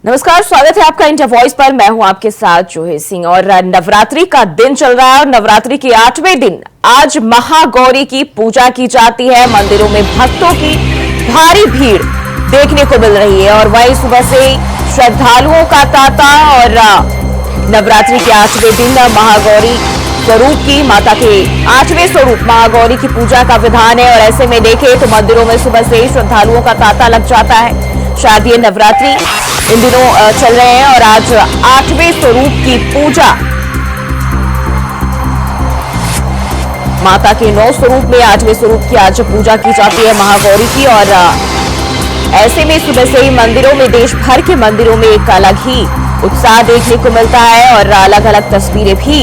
नमस्कार, स्वागत है आपका इंडिया वॉइस पर। मैं हूं आपके साथ जोहे सिंह। और नवरात्रि का दिन चल रहा है और नवरात्रि के 8वें दिन आज महागौरी की पूजा की जाती है। मंदिरों में भक्तों की भारी भीड़ देखने को मिल रही है और वहीं सुबह से श्रद्धालुओं का तांता। और नवरात्रि के 8वें दिन महागौरी स्वरूप की माता के 8वें स्वरूप महागौरी की पूजा का विधान है। और ऐसे में देखें तो मंदिरों में सुबह से श्रद्धालुओं का तांता लग जाता है। शायद ये नवरात्रि इन दिनों चल रहे हैं और आज 8वें स्वरूप की पूजा, माता के 9 स्वरूप में 8वें स्वरूप की आज पूजा की जाती है महागौरी की। और ऐसे में सुबह से ही मंदिरों में, देश भर के मंदिरों में एक अलग ही उत्साह देखने को मिलता है और अलग अलग तस्वीरें भी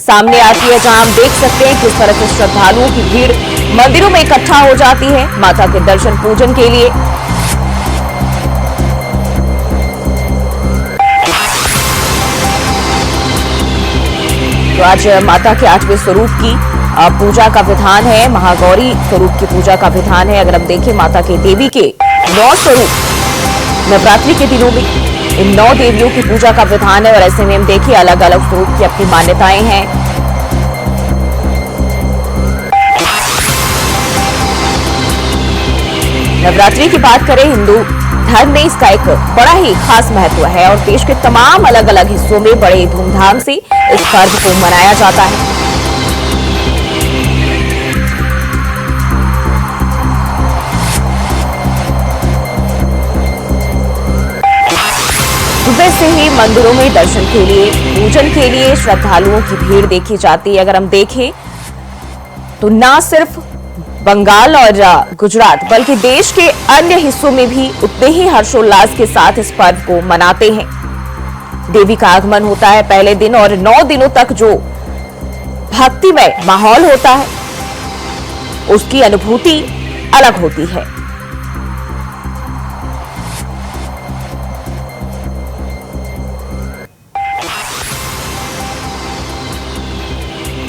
सामने आती है, जहां हम देख सकते हैं किस तरह से श्रद्धालुओं की भीड़ मंदिरों में इकट्ठा हो जाती है माता के दर्शन पूजन के लिए। तो आज माता के 8वें स्वरूप की पूजा का विधान है, महागौरी स्वरूप की पूजा का विधान है। अगर हम देखें माता के देवी के 9 स्वरूप नवरात्रि के दिनों में इन 9 देवियों की पूजा का विधान है। और ऐसे में हम देखिए अलग अलग स्वरूप की अपनी मान्यताएं हैं। नवरात्रि की बात करें, हिंदू धर्म में इसका एक बड़ा ही खास महत्व है और देश के तमाम अलग अलग हिस्सों में बड़े धूमधाम से इस पर्व को मनाया जाता है। सुबह से ही मंदिरों में दर्शन के लिए, पूजन के लिए श्रद्धालुओं की भीड़ देखी जाती है। अगर हम देखें तो ना सिर्फ बंगाल और गुजरात बल्कि देश के अन्य हिस्सों में भी उतने ही हर्षोल्लास के साथ इस पर्व को मनाते हैं। देवी का आगमन होता है पहले दिन और 9 दिनों तक जो भक्तिमय माहौल होता है उसकी अनुभूति अलग होती है।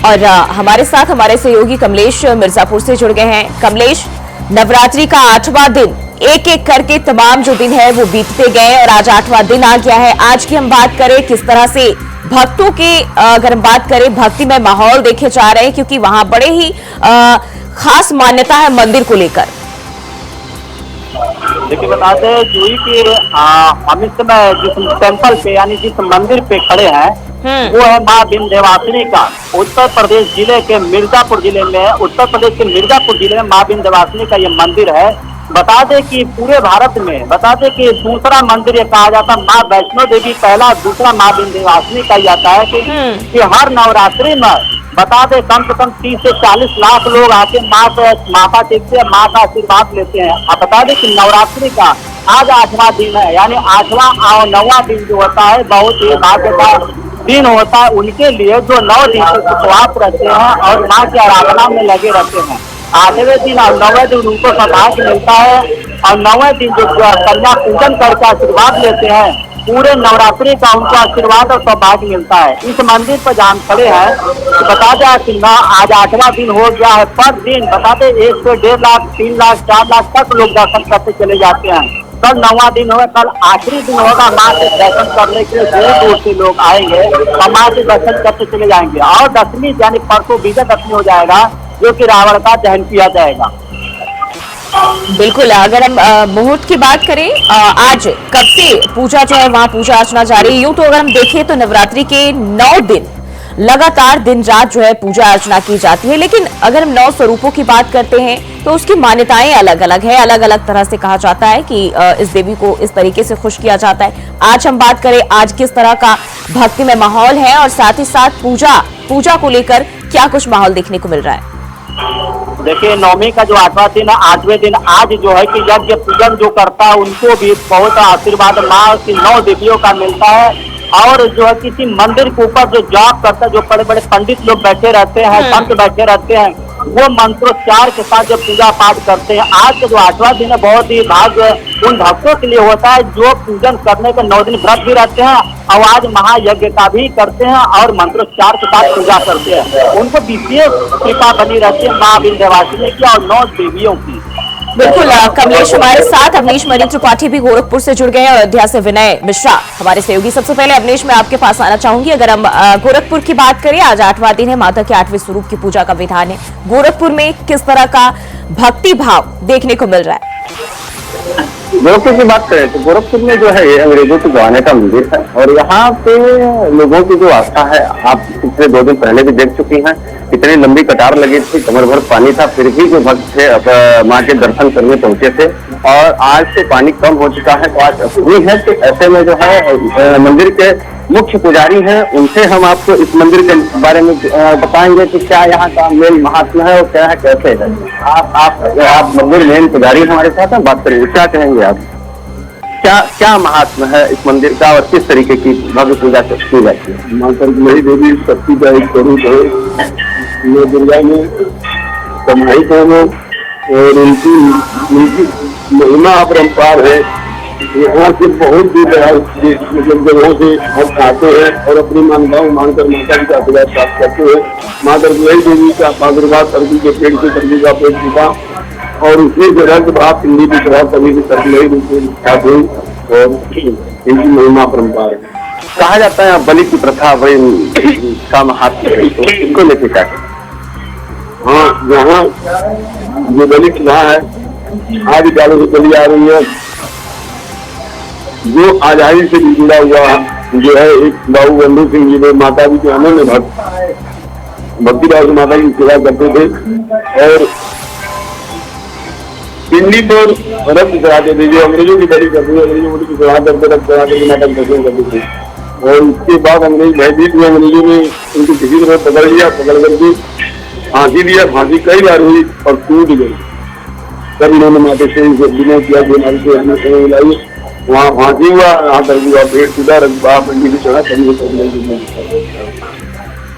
और हमारे साथ हमारे सहयोगी कमलेश मिर्जापुर से जुड़ गए हैं। कमलेश, नवरात्रि का 8वां दिन, एक एक करके तमाम जो दिन है वो बीतते गए और आज 8वां दिन आ गया है। आज की हम बात करें किस तरह से भक्तों के, अगर हम बात करें भक्तिमय माहौल देखे जा रहे हैं क्योंकि वहां बड़े ही खास मान्यता है मंदिर को लेकर। देखिए बता दें जूही की हम इस समय जिस टेम्पल पे यानी जिस मंदिर पे खड़े हैं वो है माँ विंध्यवासिनी का। उत्तर प्रदेश जिले के मिर्जापुर जिले में, उत्तर प्रदेश के मिर्जापुर जिले में माँ विंध्यवासिनी का ये मंदिर है। बता दें कि पूरे भारत में, बता दें कि दूसरा मंदिर ये कहा जाता है माँ वैष्णो देवी पहला, दूसरा माँ विंध्यवासिनी का जाता है कि हर नवरात्रि में बता दें कम से कम 30 से 40 लाख लोग आके माँ से माथा टेकते हैं, माँ का आशीर्वाद लेते हैं। अब बता दें कि नवरात्रि का आज 8वां दिन है, यानी 8वां और 9वां दिन जो होता है बहुत ही भाग्य का दिन होता है उनके लिए जो 9 दिन से उपवास रहते हैं और माँ की आराधना में लगे रहते हैं। 8वें दिन और 9वें दिन उनको सौभाग्य मिलता है और 9वें दिन जो कन्या पूजन करके आशीर्वाद लेते हैं, पूरे नवरात्रि का उनको आशीर्वाद और सौभाग्य मिलता है। इस मंदिर पर जहाँ खड़े हैं तो बता दें कि आज 8वां दिन हो गया है। पर दिन बता दें 1 से 1.5 लाख, 3 लाख, 4 लाख तक लोग दर्शन करते चले जाते हैं। कल 9वां दिन होगा, कल आखिरी दिन होगा। माँ के दर्शन करने के लिए दूर दूर से लोग आएंगे और माँ के दर्शन करते चले जाएंगे। और 10वीं यानी परसों विजय दशमी हो जाएगा जो कि रावण का दहन किया जाएगा। बिल्कुल, अगर हम मुहूर्त की बात करें, आज कब से पूजा जो है वहां पूजा अर्चना जारी है। यूं तो अगर हम देखें तो नवरात्रि के 9 दिन लगातार दिन रात जो है पूजा अर्चना की जाती है, लेकिन अगर हम 9 स्वरूपों की बात करते हैं तो उसकी मान्यताएं अलग अलग है। अलग अलग तरह से कहा जाता है कि इस देवी को इस तरीके से खुश किया जाता है। आज हम बात करें आज किस तरह का भक्तिमय माहौल है और साथ ही साथ पूजा को लेकर क्या कुछ माहौल देखने को मिल रहा है। देखिए नवमी का जो 8वां दिन है, 8वें दिन आज जो है कि यज्ञ पूजन जो करता है उनको भी बहुत आशीर्वाद माँ की 9 देवियों का मिलता है। और जो है किसी मंदिर के ऊपर जो जाप करता है, जो बड़े बड़े पंडित लोग बैठे रहते हैं, संत बैठे रहते हैं, वो मंत्रोच्चार के साथ जब पूजा पाठ करते हैं। आज का जो 8वां दिन है बहुत ही भाग्य उन भक्तों के लिए होता है जो पूजन करने के 9 दिन व्रत भी रहते हैं और आज महायज्ञ का भी करते हैं और मंत्रोच्चार के साथ पूजा करते हैं। उनको विशेष कृपा बनी रहती है माँ विंध्यवासिनी की और 9 देवियों की। बिल्कुल कमलेश हमारे साथ अवनीश मणि त्रिपाठी भी गोरखपुर से जुड़ गए हैं, अयोध्या से विनय मिश्रा हमारे सहयोगी। सबसे पहले अवनीश, मैं आपके पास आना चाहूंगी। अगर हम गोरखपुर की बात करें, आज 8वां दिन है, माता के 8वें स्वरूप की पूजा का विधान है। गोरखपुर में किस तरह का भक्ति भाव देखने को मिल रहा है? गोरखपुर की बात करें तो गोरखपुर में जो है ये अंग्रेजों के जमाने का मंदिर है और यहाँ पे लोगों की जो आस्था है, आप पिछले 2 दिन पहले भी देख चुकी हैं, इतनी लंबी कतार लगी थी, कमर भर पानी था, फिर भी जो भक्त थे माँ के दर्शन करने पहुंचे थे। और आज से पानी कम हो चुका है तो आज अपूरी है कि ऐसे में जो है मंदिर के मुख्य पुजारी हैं, उनसे हम आपको इस मंदिर के बारे में बताएंगे कि क्या यहाँ का मेन महात्मा है और क्या है, कैसे है। आप मंदिर मेन पुजारी हमारे साथ हैं, बात करेंगे, क्या कहेंगे आप? क्या महात्मा है इस मंदिर का और किस तरीके की भव्य पूजा की जाती है? माँ सरस्वती देवी शक्ति का एक स्वरूप है, ये दुर्गा में समाहित है और उनकी महिमा अपरंपार है। यहाँ से बहुत दूर जगहों से भक्त आते हैं और अपनी मान्यताओं मानकर माता जी का आशीर्वाद प्राप्त करते हैं। माँ सरस्वती देवी का प्रादुर्भाव सरगी के पेड़ से सरगी का पेड़ टूटा और उसी जगह के बाद हिंदी की तरह कभी भी सरस्वती रूप से विख्यात हुई और इनकी महिमा अपरंपार है। कहा जाता है बलि की प्रथा बड़ी का महात्मा है, तो इसको लेके क्या? हाँ, यहाँ जो बलि प्रथा है आज कालों से चली आ रही है, जो आजादी से जुड़ा हुआ जो है एक बाबू बंधु सिंह जी ने माता जी के अनन्य भक्त भक्ति भाव से माता की सेवा करते थे और पिंडी पर रक्त चढ़ाते थे, जो अंग्रेजों की बलि करते थे, अंग्रेजों की चढ़ा करके रक्त चढ़ाते थे, माता का दर्शन करते थे। और उसके बाद अंग्रेज भयभीत हुए, अंग्रेजों ने उनको किसी तरह पकड़ लिया, पकड़ करके फांसी दिया। फांसी कई बार हुई और टूट गई, तब इन्होंने माता से विनय किया कि हमारी से अपने समय मिलाई। वहाँ फांसी हुआ, यहाँ तक हुआ, पेट टूटा, पिंडी भी चढ़ा, कभी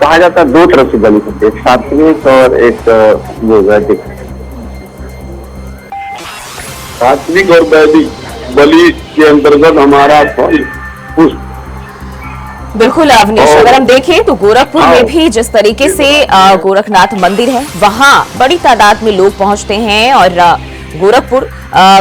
कहा जाता है 2 तरफ से बलि करते, एक सात्विक और एक वैदिक। सात्विक और वैदिक बलि के अंतर्गत हमारा फल पुष्प। बिल्कुल अवनीश, अगर हम देखें तो गोरखपुर में भी जिस तरीके से गोरखनाथ मंदिर है, वहां बड़ी तादाद में लोग पहुंचते हैं और गोरखपुर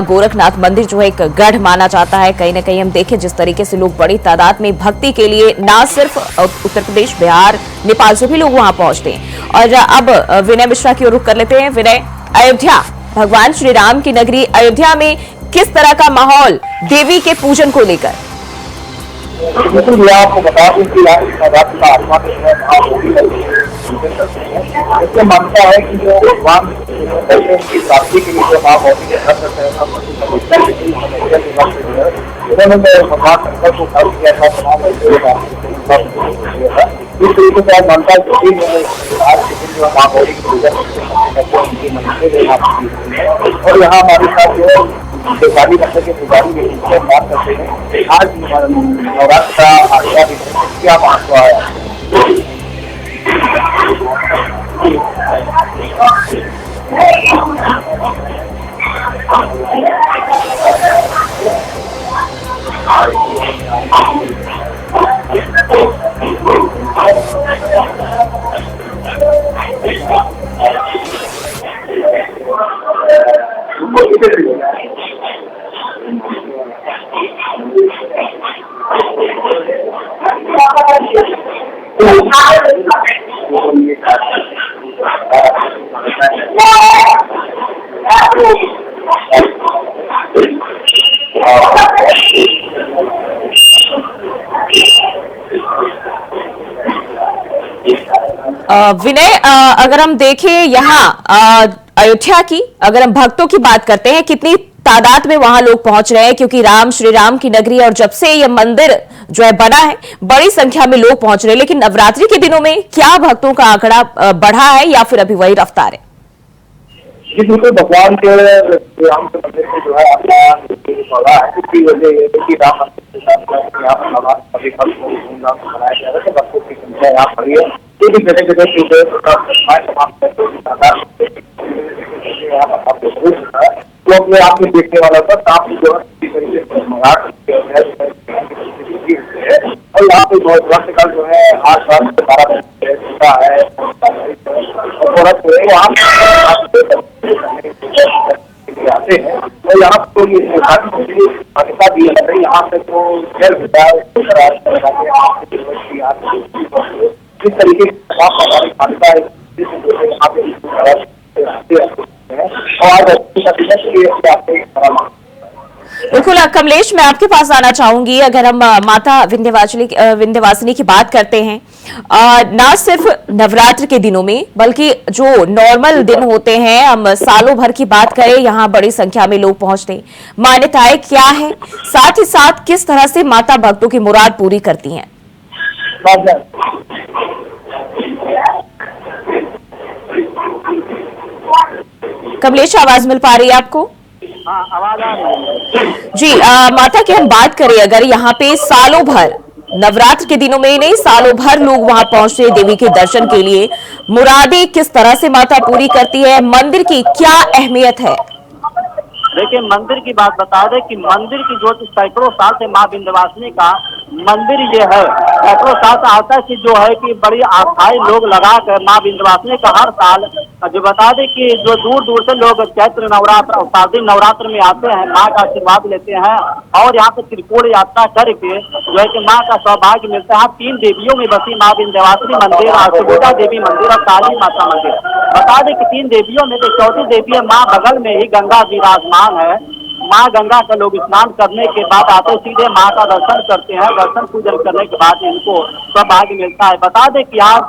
गोरखनाथ मंदिर जो है एक गढ़ माना जाता है। कहीं ना कहीं हम देखें जिस तरीके से लोग बड़ी तादाद में भक्ति के लिए ना सिर्फ उत्तर प्रदेश, बिहार, नेपाल से भी लोग वहां पहुंचते हैं। और अब विनय मिश्रा की ओर रुख कर लेते हैं। विनय, अयोध्या, भगवान श्री राम की नगरी अयोध्या में किस तरह का माहौल देवी के पूजन को लेकर? बिल्कुल, मैं आपको बता दूं कि रात का आत्मा इससे मानता है कि जो भगवान की प्राप्ति के लिए जो माँ भौतिक उन्होंने भगवान शंकर को खर्च किया था, इस तरीके से आज मानता है कि आज के दिन जो माँ भौतिक पूजा और यहाँ हमारे साथ जो देवाली मंदिर के पुजारी भी बात करते हैं। आज नवरात्र का आशा क्या महत्व है? विनय, अगर हम देखें यहाँ अयोध्या की, अगर हम भक्तों की बात करते हैं, कितनी तादाद में वहां लोग पहुंच रहे हैं? क्योंकि श्री राम की नगरी और जब से ये मंदिर जो है बना है, बड़ी संख्या में लोग पहुंच रहे हैं, लेकिन नवरात्रि के दिनों में क्या भक्तों का आंकड़ा बढ़ा है या फिर अभी वही रफ्तार है? बिल्कुल, भगवान के राम के मंदिर में जो है बढ़ा है, इसकी वजह ये कि राम मंदिर के साथ यहाँ पर नवरात्र सभी भक्त को धूमधाम से मनाया जा रहा है। भक्तों की संख्या यहाँ पर है, जगह तो अपने आप में देखने वाला था, काफी जो और यहाँ पे बहुत वक्त का जो है 8 साल से 12 है और वहाँ ये मान्यता दी है यहाँ पे तो किस तरीके की मान्यता है और बिल्कुल कमलेश, मैं आपके पास आना चाहूंगी। अगर हम माता विंध्यवासिनी की बात करते हैं, ना सिर्फ नवरात्र के दिनों में बल्कि जो नॉर्मल दिन होते हैं, हम सालों भर की बात करें, यहाँ बड़ी संख्या में लोग पहुंचते हैं। मान्यताएं क्या है, साथ ही साथ किस तरह से माता भक्तों की मुराद पूरी करती हैं? कमलेश, आवाज मिल पा रही है आपको? हाँ, आवाज आ रही है जी। माता की हम बात करें, अगर यहाँ पे सालों भर, नवरात्र के दिनों में ही नहीं, सालों भर लोग वहां पहुंचते हैं देवी के दर्शन के लिए, मुरादें किस तरह से माता पूरी करती है, मंदिर की क्या अहमियत है? देखिए, मंदिर की बात बता दें कि मंदिर की जो सैकड़ों साल से माँ विंध्यवासिनी का मंदिर ये है, सैकड़ों साल से आता है जो है कि बड़ी आस्थाई लोग लगा कर माँ विंध्यवासिनी का हर साल, जो बता दें कि जो दूर दूर से लोग चैत्र नवरात्र और शारदीय नवरात्र में आते हैं, माँ का आशीर्वाद लेते हैं और यहाँ पे त्रिकोण यात्रा करके जो है कि माँ का सौभाग्य मिलता है। 3 देवियों में बसी माँ विंध्यवासिनी मंदिर, सुभद्रा देवी मंदिर और काली माता मंदिर। बता दें कि 3 देवियों में से चौथी देवी माँ बगल में ही गंगा विराजमान है। माँ गंगा का लोग स्नान करने के बाद आते सीधे माँ का दर्शन करते हैं। दर्शन पूजन करने के बाद इनको सौभाग्य मिलता है। बता दें कि आज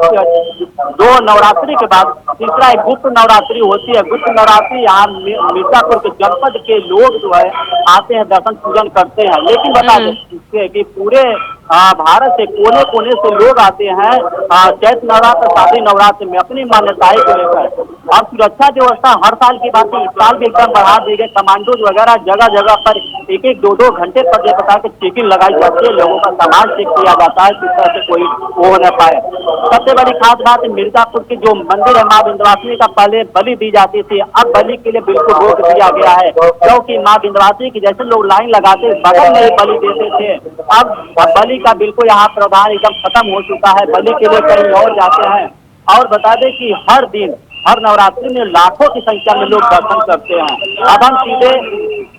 2 नवरात्रि के बाद तीसरा एक गुप्त नवरात्रि होती है। गुप्त नवरात्रि यहाँ मिर्जापुर के जनपद के लोग जो है आते हैं, दर्शन पूजन करते हैं। लेकिन बता दें कि पूरे भारत से कोने कोने से लोग आते हैं चैत्र नवरात्र, शारदीय नवरात्र में अपनी मान्यताएं को लेकर। और सुरक्षा व्यवस्था हर साल की बात है, इस साल भी एकदम बढ़ा दी गई। कमांडोज वगैरह जगह जगह पर 1-1, 2-2 घंटे पर बता के चेकिंग लगाई जाती है, लोगों का सामान चेक किया जाता है, किस तरह से कोई वो न पाए। सबसे बड़ी खास बात है, मिर्जापुर की जो मंदिर है माँ विंध्यवासिनी का, पहले बलि दी जाती थी, अब बलि के लिए बिल्कुल रोक दिया गया है, क्योंकि माँ विंध्यवासिनी की जैसे लोग लाइन लगाते बगल में ही बलि देते थे, अब बलि का बिल्कुल यहाँ प्रावधान एकदम खत्म हो चुका है। बलि के लिए कहीं और जाते हैं। और बता दें कि हर दिन, हर नवरात्रि में लाखों की संख्या में लोग दर्शन करते हैं। अब हम सीधे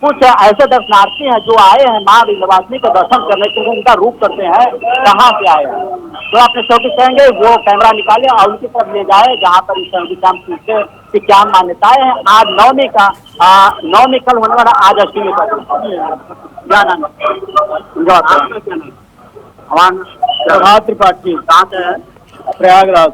कुछ ऐसे दर्शनार्थी हैं जो आए हैं माँ विंध्यवासिनी का दर्शन करने के लिए, उनका रूप करते हैं कहाँ से आए हैं। तो अपने चौकी कहेंगे वो कैमरा निकाले और उनकी तरफ ले जाए जहाँ पर इस हम पूछते कि क्या मान्यताएं हैं। आज नवमी कल होने वाला, आज अष्टमी का क्या नाम है? हमारा त्रिपाठी। कहाँ से है? प्रयागराज।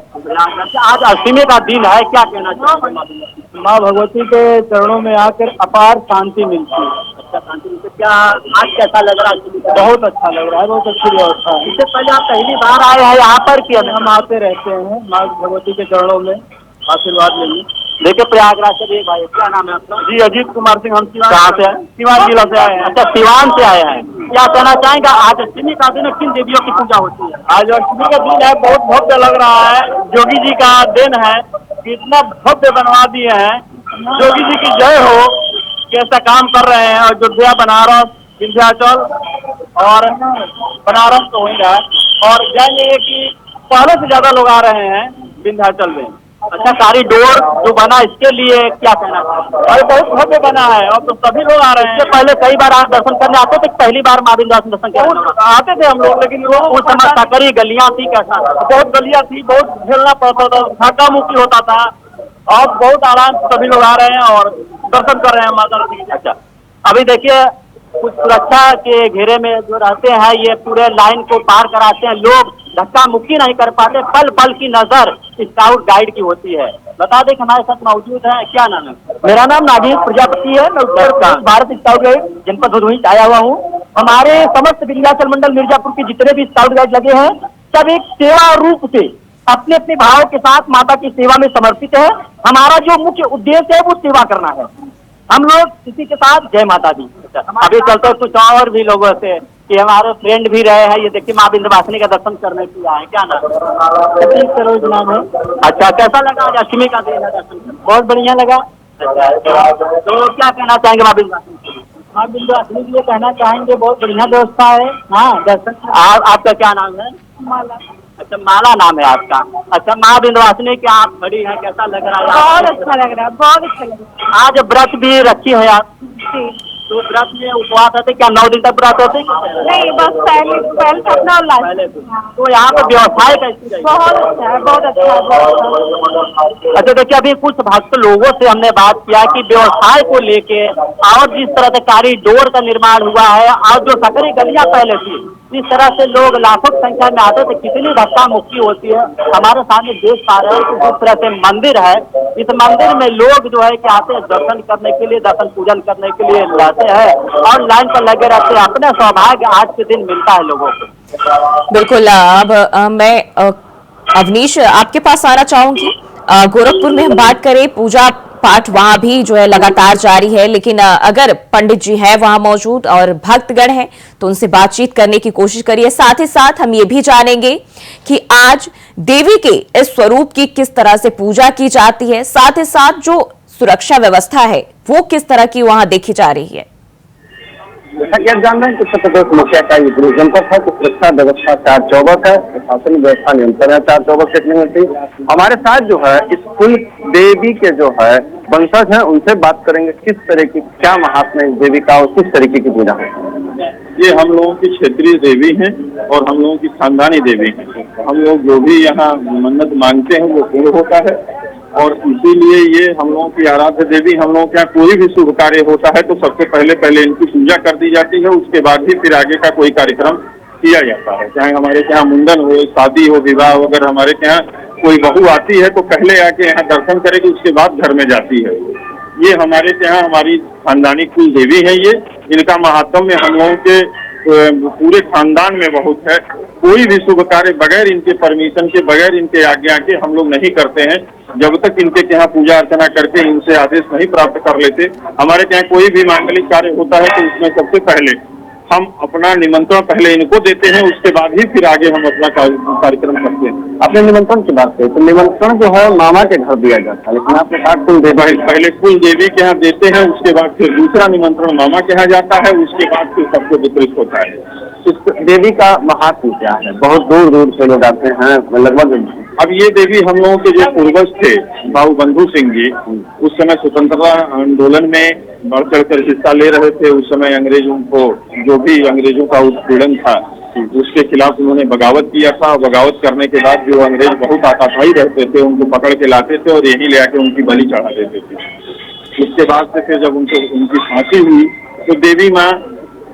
आज अष्टमी का दिन है, क्या कहना चाहिए? माँ भगवती के चरणों में आकर अपार शांति मिलती है। अच्छा, शांति मिलती है। क्या आज कैसा लग रहा है? बहुत अच्छा लग रहा है, बहुत अच्छी व्यवस्था है। इससे पहले आप पहली बार आए हैं यहाँ पर कि हम आते रहते हैं माँ भगवती के चरणों में आशीर्वाद लेंगे। देखिए, प्रयागराज से भी भाई, क्या नाम है आपका? जी, अजीत कुमार सिंह। हम कहाँ से हैं? सिवान जिला से आए हैं। अच्छा, सिवान से आए हैं। क्या कहना चाहेंगे, आज अष्टमी का दिन है, किन देवियों की पूजा होती है? आज अष्टमी का दिन है, बहुत भव्य लग रहा है। जोगी जी का दिन है, कितना भव्य बनवा दिए हैं। जोगी जी की जय हो, कैसा काम कर रहे हैं। अयोध्या, बनारस, विंध्याचल और बनारस तो हो ही रहा है, और जानेंगे कि पहले से ज्यादा लोग आ रहे हैं विंध्याचल में। अच्छा, कॉरिडोर जो बना इसके लिए क्या कहना चाहिए? अरे बहुत भव्य बना है, अब तो सभी लोग आ रहे हैं। इससे पहले कई बार आप दर्शन करने आते थे, पहली बार माँ विंध्यवासिनी दर्शन करने आते थे हम लोग, लेकिन वो उस समय सकरी गलियां थी, कैसा? बहुत गलियां थी, बहुत झेलना पड़ता था, धक्का मुक्की होता था। अब बहुत आराम से सभी लोग आ रहे हैं और दर्शन कर रहे हैं माता रानी के। अच्छा, अभी देखिए कुछ सुरक्षा के घेरे में जो रहते हैं, ये पूरे लाइन को पार कराते हैं, लोग धक्का मुक्की नहीं कर पाते। पल पल की नजर स्काउट गाइड की होती है। बता दें कि हमारे साथ मौजूद है, क्या नाम है? मेरा नाम नागेश प्रजापति है। मैं उत्तर भारत स्काउट गाइड जनपद भदोही से आया हुआ हूँ। हमारे समस्त विंध्याचल मंडल मिर्जापुर के जितने भी स्काउट गाइड लगे हैं, सब एक सेवा रूप से अपने अपने भाव के साथ माता की सेवा में समर्पित है। हमारा जो मुख्य उद्देश्य है वो सेवा करना है। हम लोग इसी के साथ जय माता दी। अभी चलते कुछ और भी लोगों से कि हमारे फ्रेंड भी रहे हैं। ये देखिए माँ विंध्यवासिनी का दर्शन करने के लिए आए। क्या नाम है? अच्छा, कैसा लगा आज अष्टमी का दिन है दर्शन? बहुत बढ़िया लगा। तो क्या कहना चाहेंगे माँ विंध्यवासिनी? माँ विंध्यवासिनी के लिए कहना चाहेंगे बहुत बढ़िया व्यवस्था है। हाँ, दर्शन। आपका क्या नाम है? माला। अच्छा, माला नाम है आपका। अच्छा, माँ विंध्यवासिनी की आप खड़ी हैं, कैसा लग रहा है? बहुत अच्छा लग रहा है, बहुत अच्छा लग रहा है। आज व्रत भी रखी है आप? तो व्रत में उपवास रहते क्या 9 दिन तक व्रत होते? नहीं, बस पहले पहले अपना पहले तो यहाँ पे व्यवसाय कैसी रही? बहुत अच्छा है, बहुत अच्छा है, बहुत अच्छा। अच्छा, देखिए अभी कुछ भक्त लोगों से हमने बात किया कि व्यवसाय को लेके और जिस तरह से कॉरिडोर का निर्माण हुआ है और जो सकरी गलियां पहले थी, इस तरह से लोग लाखों की संख्या में आते थे, कितनी धक्का मुक्की होती है। हमारे सामने देख पा रहे हैं कि जिस तरह से मंदिर है, इस मंदिर में लोग जो है कि आते हैं दर्शन करने के लिए, दर्शन पूजन करने के लिए रहते हैं और लाइन पर लगे रहते हैं। अपना सौभाग्य आज के दिन मिलता है लोगों को। बिल्कुल। अब मैं अवनीश आपके पास आना चाहूंगी। गोरखपुर में हम बात करें, पूजा पाठ वहां भी जो है लगातार जारी है, लेकिन अगर पंडित जी हैं वहां मौजूद और भक्तगण हैं तो उनसे बातचीत करने की कोशिश करिए। साथ ही साथ हम ये भी जानेंगे कि आज देवी के इस स्वरूप की किस तरह से पूजा की जाती है, साथ ही साथ जो सुरक्षा व्यवस्था है वो किस तरह की वहां देखी जा रही है। जैसा कि आप जान रहे हैं कि उत्तर प्रदेश मुखिया का ये गृह जनपद है, तो सुरक्षा व्यवस्था 4/24 है, प्रशासनिक व्यवस्था नियंत्रण है 4/24 देखने मिलती। हमारे साथ जो है इस कुल देवी के जो है वंशज हैं, उनसे बात करेंगे किस तरह की क्या महात्मा है इस देवी का और किस तरीके की पूजा है। ये हम लोगों की क्षेत्रीय देवी हैं और हम लोगों की खानदानी देवी हैं। हम लोग जो भी यहाँ मन्नत मांगते हैं वो पूर्ण होता है और इसीलिए ये हम लोगों की आराध्य देवी। हम लोगों के यहाँ कोई भी शुभ कार्य होता है तो सबसे पहले इनकी पूजा कर दी जाती है, उसके बाद ही फिर आगे का कोई कार्यक्रम किया जाता है। चाहे हमारे यहाँ मुंडन हो, शादी हो, विवाह हो, अगर हमारे यहाँ कोई बहू आती है तो पहले आके यहाँ दर्शन करेगी, उसके बाद घर में जाती है। ये हमारे यहाँ हमारी खानदानी कुल देवी है। ये इनका महात्म्य हम लोगों के पूरे खानदान में बहुत है। कोई भी शुभ कार्य बगैर इनके परमिशन के, बगैर इनके आज्ञा के हम लोग नहीं करते हैं, जब तक इनके यहाँ पूजा अर्चना करके इनसे आदेश नहीं प्राप्त कर लेते। हमारे यहाँ कोई भी मांगलिक कार्य होता है तो उसमें सबसे पहले हम अपना निमंत्रण पहले इनको देते हैं, उसके बाद ही फिर आगे हम अपना कार्यक्रम करते हैं। अपने निमंत्रण की बात करें तो निमंत्रण जो है मामा के घर दिया जाता है, लेकिन आपने कहा कुल देवी, पहले कुल देवी के यहाँ देते हैं, उसके बाद फिर दूसरा निमंत्रण मामा के यहाँ जाता है, उसके बाद फिर सबको वितरित होता है। इस देवी का महात्म क्या है? बहुत दूर दूर से लोग आते हैं, लगभग। अब ये देवी हम लोगों के जो पूर्वज थे बाबू बंधु सिंह जी, उस समय स्वतंत्रता आंदोलन में बढ़ चढ़ कर हिस्सा ले रहे थे। उस समय अंग्रेजों को, जो भी अंग्रेजों का उत्पीड़न था, उसके खिलाफ उन्होंने बगावत किया था। बगावत करने के बाद जो अंग्रेज बहुत आताशाही रहते थे, उनको पकड़ के लाते थे और यहीं ले आके उनकी बलि चढ़ा देते थे। उसके बाद से फिर जब उनकी फांसी हुई तो देवी माँ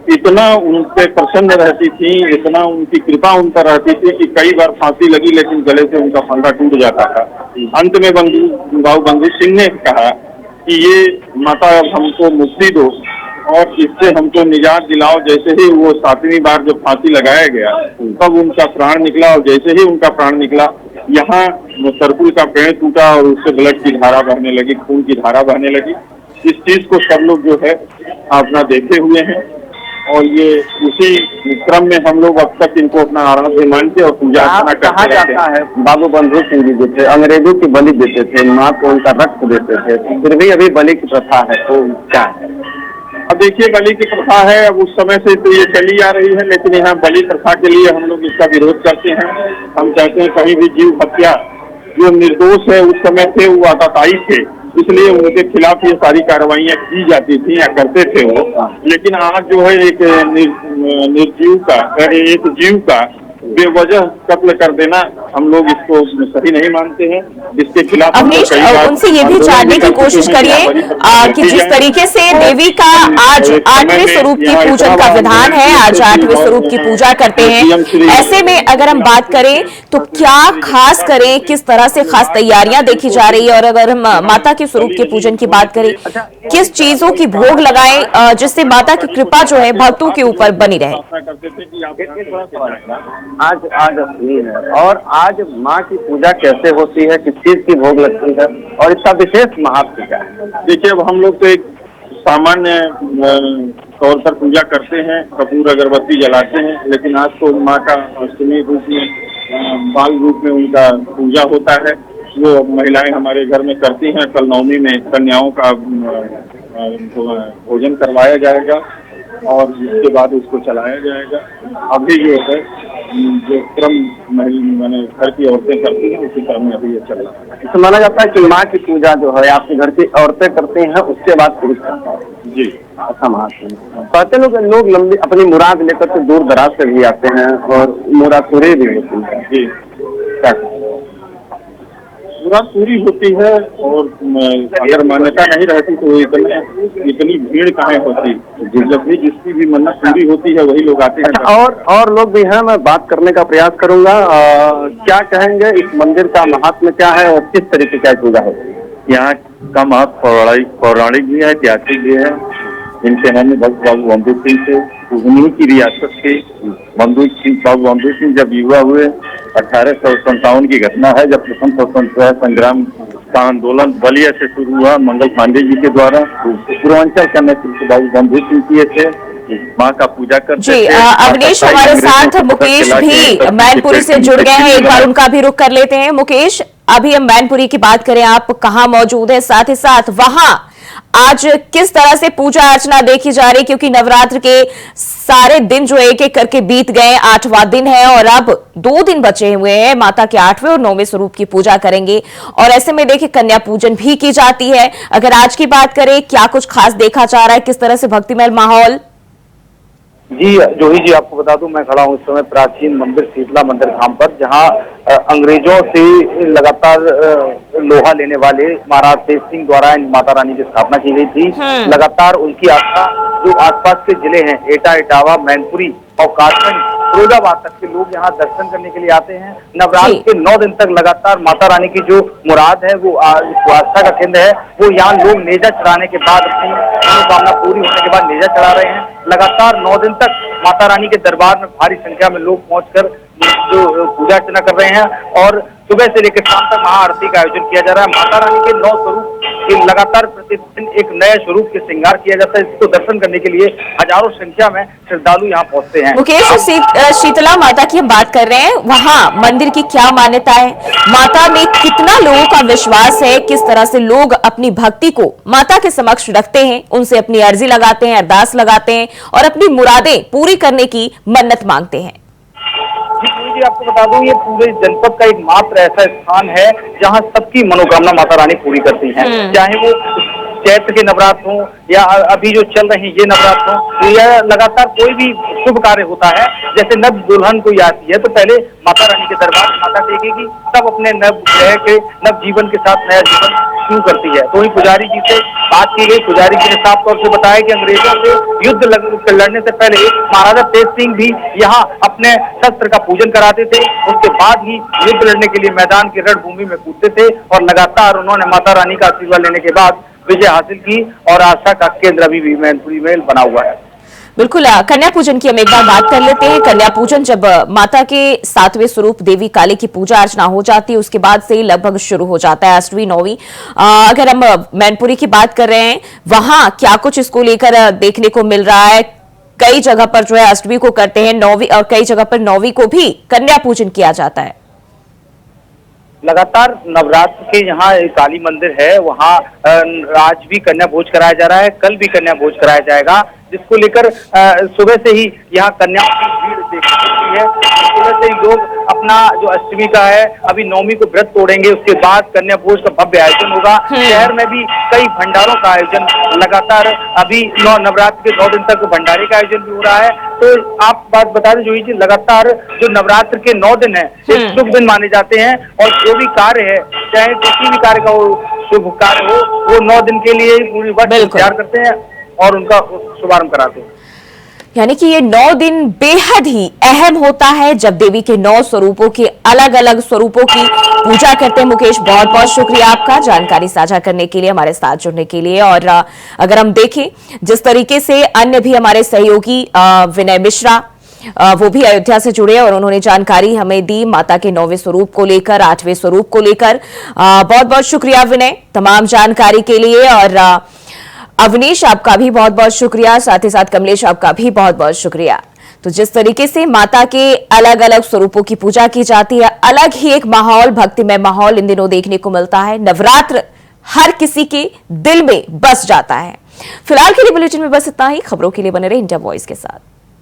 इतना उनसे प्रसन्न रहती थी, इतना उनकी कृपा उन पर रहती थी कि कई बार फांसी लगी लेकिन गले से उनका फंदा टूट जाता था। अंत में बाबू बंधु सिंह ने कहा कि ये माता अब हमको मुक्ति दो और इससे हमको निजात दिलाओ। जैसे ही वो 7वीं बार जब फांसी लगाया गया तब उनका प्राण निकला और जैसे ही उनका प्राण निकला यहाँ सरकुल का पेड़ टूटा और उससे ब्लड की धारा बहने लगी, खून की धारा बहने लगी। इस चीज को सब लोग जो है अपना देखे हुए हैं और ये उसी क्रम में हम लोग अब तक इनको अपना आराध्य मानते और पूजा अर्चना कहा जाता है बाबू बंधु सिंह जी जो थे अंग्रेजों की बलि देते थे, माँ को उनका रक्त देते थे, फिर भी अभी बलि की प्रथा है, तो क्या है? अब देखिए बलि की प्रथा है, अब उस समय से तो ये चली आ रही है, लेकिन यहाँ बलि प्रथा के लिए हम लोग इसका विरोध करते हैं। हम चाहते हैं कहीं भी जीव हत्या, जो निर्दोष है उस समय थे वो आताताई थे, इसलिए उनके खिलाफ ये सारी कार्रवाइयाँ की जाती थी या करते थे वो। लेकिन आज जो है एक निर्जीव का, एक जीव का बेवजह कत्ल कर देना हम लोग इसको सही नहीं मानते हैं। इसके खिलाफ अवनीश, उनसे ये भी जानने की कोशिश करिए कि जिस तरीके से देवी का आज 8वें स्वरूप की पूजन का विधान है, आज 8वें स्वरूप की पूजा करते हैं, ऐसे में अगर हम बात करें तो क्या खास करें, किस तरह से खास तैयारियां देखी जा रही है, और अगर हम माता के स्वरूप के पूजन की बात करें किस चीजों की भोग लगाएं जिससे माता की कृपा जो है भक्तों के ऊपर बनी रहे। आज अष्टमी है और आज माँ की पूजा कैसे होती है, किस चीज की भोग लगती है और इसका विशेष महत्व क्या है? देखिए अब हम लोग तो एक सामान्य तौर पर पूजा करते हैं, कपूर अगरबत्ती जलाते हैं, लेकिन आज तो माँ का अष्टमी रूप में, बाल रूप में उनका पूजा होता है। वो महिलाएं हमारे घर में करती हैं। कल नवमी में कन्याओं का भोजन करवाया जाएगा और इसके बाद उसको चलाया जाएगा। अभी जो है जो क्रम मैंने घर की औरतें करती हैं उसी क्रम में अभी ये चल रहा है। तो माना जाता है कि माँ की पूजा जो है आपके घर की औरतें करती हैं, उसके बाद पुरुष करते हैं। जी, ऐसा महात्मा कहते लोग लंबी अपनी मुराद लेकर के दूर दराज से भी आते हैं और मुराद पूरी भी होती है। जी, क्या मुराद पूरी होती है और अगर मान्यता नहीं रहती तो इतनी भीड़ कहाँ होती। जब भी जिसकी भी मन्नत पूरी होती है वही लोग आते हैं। अच्छा, और लोग भी हैं, मैं बात करने का प्रयास करूंगा। क्या कहेंगे इस मंदिर का महात्म्य क्या है और किस तरीके का पूजा होती है? यहाँ का महत्व पौराणिक भी है, ऐतिहासिक भी है। इनके नाम भक्त बाबू बंधु सिंह थे, उन्हीं की रियासत के बाबू बंधु सिंह जब युवा हुए 1857 की घटना है, जब प्रथम स्वतंत्रता संग्राम का आंदोलन बलिया से शुरू हुआ मंगल पांडे जी के द्वारा। पूर्वांचल का नेतृत्व बाबू बंधु सिंह किए थे। माँ का पूजा करते जी, थे। अवनीश हमारे साथ मुकेश भी मैनपुरी से जुड़ गए हैं, एक बार उनका भी रुख कर लेते हैं। मुकेश, अभी हम मैनपुरी की बात करें, आप कहाँ मौजूद हैं, साथ ही साथ वहां आज किस तरह से पूजा अर्चना देखी जा रही, क्योंकि नवरात्र के सारे दिन जो एक एक करके बीत गए, 8वां दिन है और अब 2 दिन बचे हुए हैं। माता के 8वें और 9वें स्वरूप की पूजा करेंगे और ऐसे में देखिए कन्या पूजन भी की जाती है। अगर आज की बात करें, क्या कुछ खास देखा जा रहा है, किस तरह से भक्तिमय माहौल? जी जोही जी, आपको बता दूं मैं खड़ा हूं इस समय प्राचीन मंदिर शीतला मंदिर धाम पर, जहां अंग्रेजों से लगातार लोहा लेने वाले महाराज तेज सिंह द्वारा इन माता रानी की स्थापना की गई थी। लगातार उनकी आस्था जो आसपास के जिले हैं एटा, इटावा, मैनपुरी और कासगंज, फिरोजाबाद तक के लोग यहाँ दर्शन करने के लिए आते हैं। नवरात्र के 9 दिन तक लगातार माता रानी की जो मुराद है, वो आस्था का केंद्र है, वो यहाँ लोग नेजा चढ़ाने के बाद अपनी मनोकामना पूरी होने के बाद नेजा चढ़ा रहे हैं। लगातार 9 दिन तक माता रानी के दरबार में भारी संख्या में लोग पहुंचकर जो पूजा अर्चना कर रहे हैं और सुबह से लेकर शाम तक महाआरती का आयोजन किया जा रहा है। माता रानी के 9 स्वरूप के लगातार प्रतिदिन एक नए स्वरूप के श्रृंगार किया जाता है, जिसको दर्शन करने के लिए हजारों संख्या में श्रद्धालु यहाँ पहुंचते हैं। मुकेश, शीतला माता की हम बात कर रहे हैं, वहां मंदिर की क्या मान्यता है, माता में कितना लोगों का विश्वास है, किस तरह से लोग अपनी भक्ति को माता के समक्ष रखते हैं, उनसे अपनी अर्जी लगाते हैं, अरदास लगाते हैं और अपनी मुरादें पूरी करने की मन्नत मांगते हैं? जी, आपको बता दूं ये पूरे जनपद का एकमात्र ऐसा स्थान है जहां सबकी मनोकामना माता रानी पूरी करती हैं। चाहे वो चैत्र के नवरात्र हो या अभी जो चल रहे हैं ये नवरात्र हो, या लगातार कोई भी शुभ कार्य होता है, जैसे नव दुल्हन कोई आती है तो पहले माता रानी के दरबार माता टेकेगी, तब अपने नव ग्रह के नव जीवन के साथ नया जीवन शुरू करती है। तो वही पुजारी जी से बात की गई, पुजारी जी ने साफ तौर से बताया कि अंग्रेजों से युद्ध लड़ने से पहले महाराजा तेज सिंह भी यहाँ अपने शस्त्र का पूजन कराते थे, उसके बाद ही युद्ध लड़ने के लिए मैदान की रणभूमि में कूदते थे और लगातार उन्होंने माता रानी का आशीर्वाद लेने के बाद विजय हासिल की और आस्था का केंद्र अभी भी मैनपुरी में बना हुआ है। बिल्कुल, कन्या पूजन की हम एक बार बात कर लेते हैं। कन्या पूजन जब माता के 7वें स्वरूप देवी काली की पूजा अर्चना हो जाती है, उसके बाद से ही लगभग शुरू हो जाता है 8वीं 9वीं। अगर हम मैनपुरी की बात कर रहे हैं, वहां क्या कुछ इसको लेकर देखने को मिल रहा है? कई जगह पर जो है 8वीं को करते हैं, 9वीं और कई जगह पर 9वीं को भी कन्या पूजन किया जाता है। लगातार नवरात्र के यहाँ काली मंदिर है, वहाँ आज भी कन्या भोज कराया जा रहा है, कल भी कन्या भोज कराया जाएगा, जिसको लेकर सुबह से ही यहाँ कन्याओं की भीड़ देखने को मिली है। सुबह से ही लोग अपना जो अष्टमी का है, अभी 9वीं को व्रत तोड़ेंगे, उसके बाद कन्या भोज का भव्य आयोजन होगा। शहर में भी कई भंडारों का आयोजन लगातार अभी नवरात्र के 9 दिन तक भंडारे का आयोजन भी हो रहा है। तो आप बात बता दें जोही जी, लगातार जो नवरात्र के 9 दिन है एक शुभ दिन माने जाते हैं और जो भी कार्य है, चाहे किसी भी कार्य का शुभ कार्य हो, वो 9 दिन के लिए पूरी वर्ष तैयार करते हैं और उनका शुभारंभ कराते हैं। यानी कि ये 9 दिन बेहद ही अहम होता है जब देवी के 9 स्वरूपों के अलग अलग स्वरूपों की पूजा करते हैं। मुकेश, बहुत बहुत शुक्रिया आपका जानकारी साझा करने के लिए, हमारे साथ जुड़ने के लिए। और अगर हम देखें जिस तरीके से अन्य भी हमारे सहयोगी विनय मिश्रा वो भी अयोध्या से जुड़े और उन्होंने जानकारी हमें दी माता के 9वें स्वरूप को लेकर, 8वें स्वरूप को लेकर। बहुत बहुत शुक्रिया विनय तमाम जानकारी के लिए। और अवनीश, आपका भी बहुत बहुत शुक्रिया, साथ ही साथ कमलेश आपका भी बहुत बहुत शुक्रिया। तो जिस तरीके से माता के अलग अलग स्वरूपों की पूजा की जाती है, अलग ही एक माहौल, भक्तिमय माहौल इन दिनों देखने को मिलता है। नवरात्र हर किसी के दिल में बस जाता है। फिलहाल के लिए बुलेटिन में बस इतना ही। खबरों के लिए बने रहे इंडिया वॉइस के साथ।